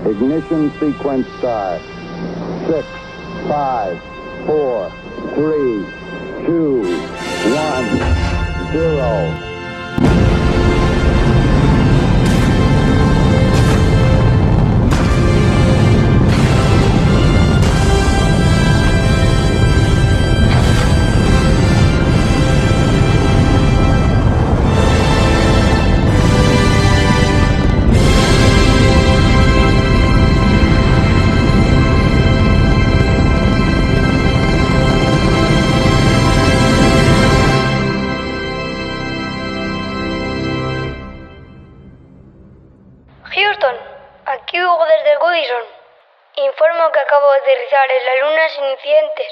Ignition sequence start. 6, 5, 4, 3, 2, 1, 0. Houston, aquí Hugo desde Goodison. Informo que acabo de aterrizar en la Luna sin incidentes.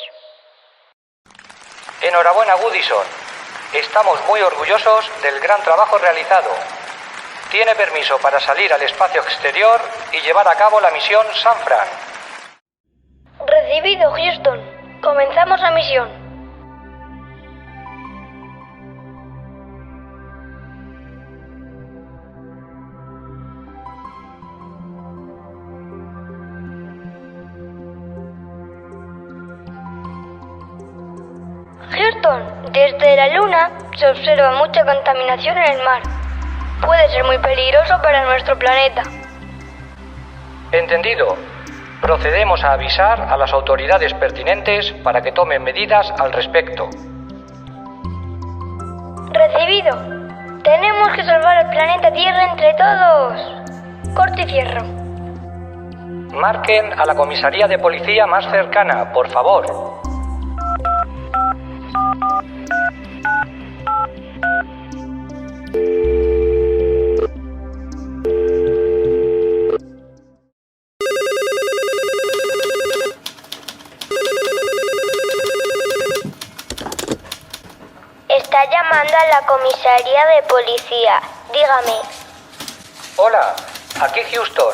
Enhorabuena, Goodison. Estamos muy orgullosos del gran trabajo realizado. Tiene permiso para salir al espacio exterior y llevar a cabo la misión San Fran. Recibido, Houston. Comenzamos la misión. Houston, desde la Luna se observa mucha contaminación en el mar. Puede ser muy peligroso para nuestro planeta. Entendido. Procedemos a avisar a las autoridades pertinentes para que tomen medidas al respecto. Recibido. Tenemos que salvar el planeta Tierra entre todos. Corte y cierro. Marquen a la comisaría de policía más cercana, por favor. Está llamando a la comisaría de policía. Dígame. Hola, aquí Houston.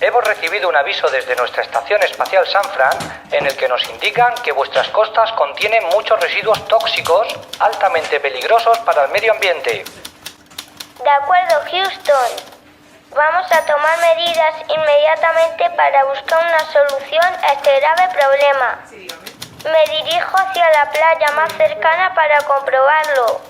Hemos recibido un aviso desde nuestra estación espacial San Fran en el que nos indican que vuestras costas contienen muchos residuos tóxicos altamente peligrosos para el medio ambiente. De acuerdo, Houston. Vamos a tomar medidas inmediatamente para buscar una solución a este grave problema. Me dirijo hacia la playa más cercana para comprobarlo.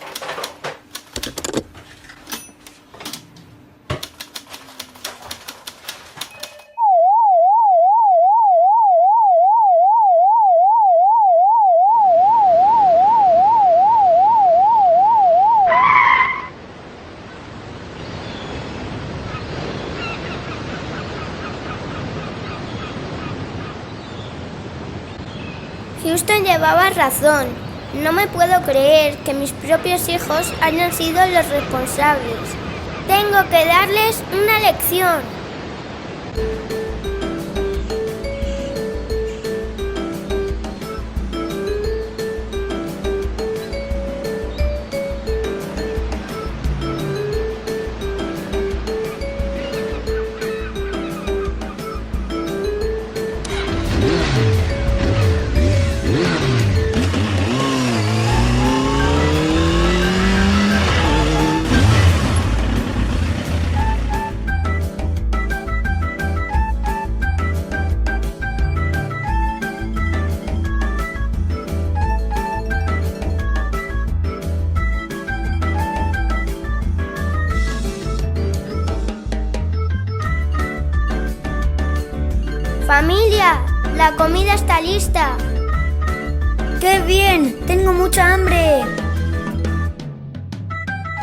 Houston llevaba razón. No me puedo creer que mis propios hijos hayan sido los responsables. Tengo que darles una lección. Familia, la comida está lista. ¡Qué bien! Tengo mucha hambre.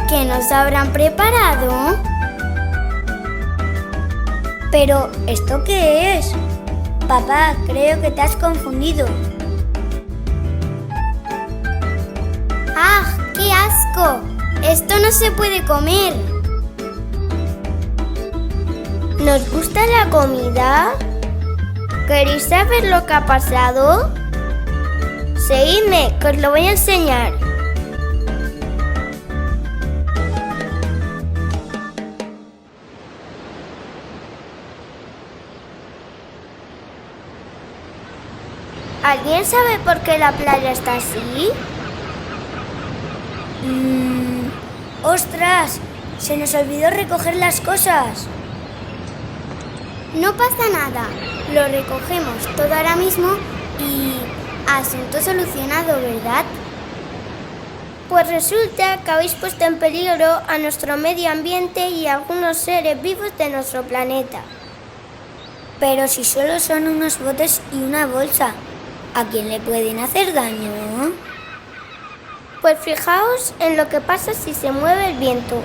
¿Qué nos habrán preparado? Pero, ¿esto qué es? Papá, creo que te has confundido. ¡Ah! ¡Qué asco! Esto no se puede comer. ¿Nos gusta la comida? ¿Queréis saber lo que ha pasado? Seguidme, que os lo voy a enseñar. ¿Alguien sabe por qué la playa está así? ¡Ostras! Se nos olvidó recoger las cosas. No pasa nada, lo recogemos todo ahora mismo y asunto solucionado, ¿verdad? Pues resulta que habéis puesto en peligro a nuestro medio ambiente y a algunos seres vivos de nuestro planeta. Pero si solo son unos botes y una bolsa, ¿a quién le pueden hacer daño? Pues fijaos en lo que pasa si se mueve el viento.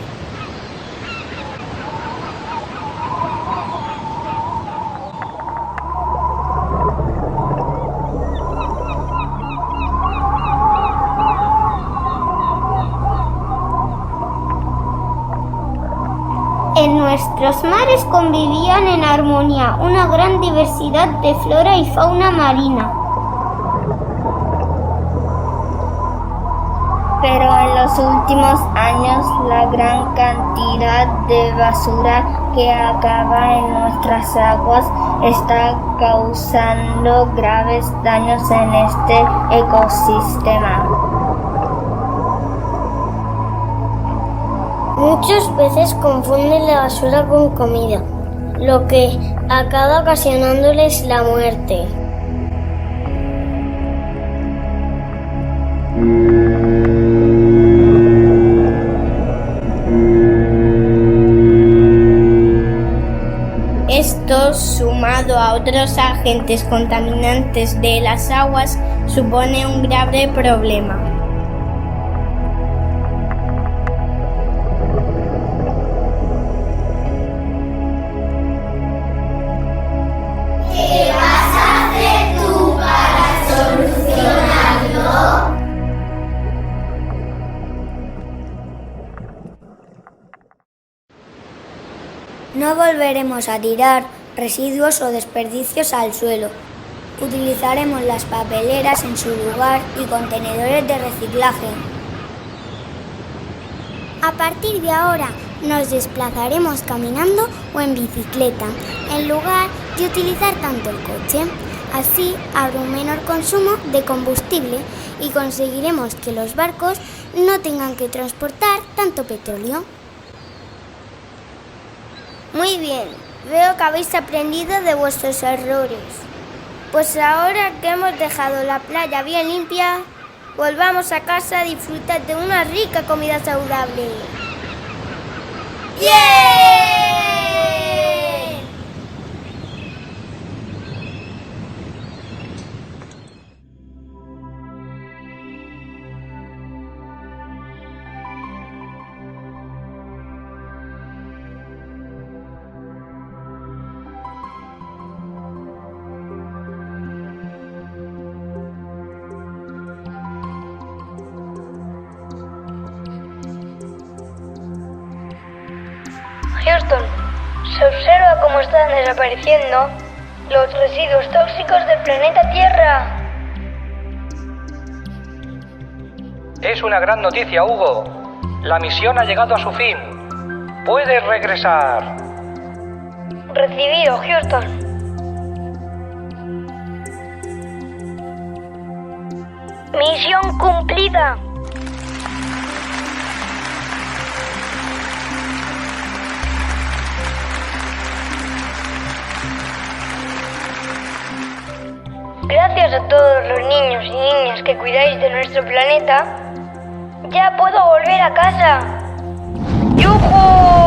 En nuestros mares convivían en armonía una gran diversidad de flora y fauna marina. Pero en los últimos años la gran cantidad de basura que acaba en nuestras aguas está causando graves daños en este ecosistema. Muchas veces confunden la basura con comida, lo que acaba ocasionándoles la muerte. Esto, sumado a otros agentes contaminantes de las aguas, supone un grave problema. ¿Qué vas a hacer tú para solucionarlo? No volveremos a tirar residuos o desperdicios al suelo. Utilizaremos las papeleras en su lugar y contenedores de reciclaje. A partir de ahora nos desplazaremos caminando o en bicicleta, en lugar de utilizar tanto el coche. Así habrá un menor consumo de combustible y conseguiremos que los barcos no tengan que transportar tanto petróleo. Muy bien, veo que habéis aprendido de vuestros errores. Pues ahora que hemos dejado la playa bien limpia, volvamos a casa a disfrutar de una rica comida saludable. ¡Bien! Houston, se observa cómo están desapareciendo los residuos tóxicos del planeta Tierra. Es una gran noticia, Hugo. La misión ha llegado a su fin. Puedes regresar. Recibido, Houston. Misión cumplida. Gracias a todos los niños y niñas que cuidáis de nuestro planeta, ya puedo volver a casa. ¡Yujú!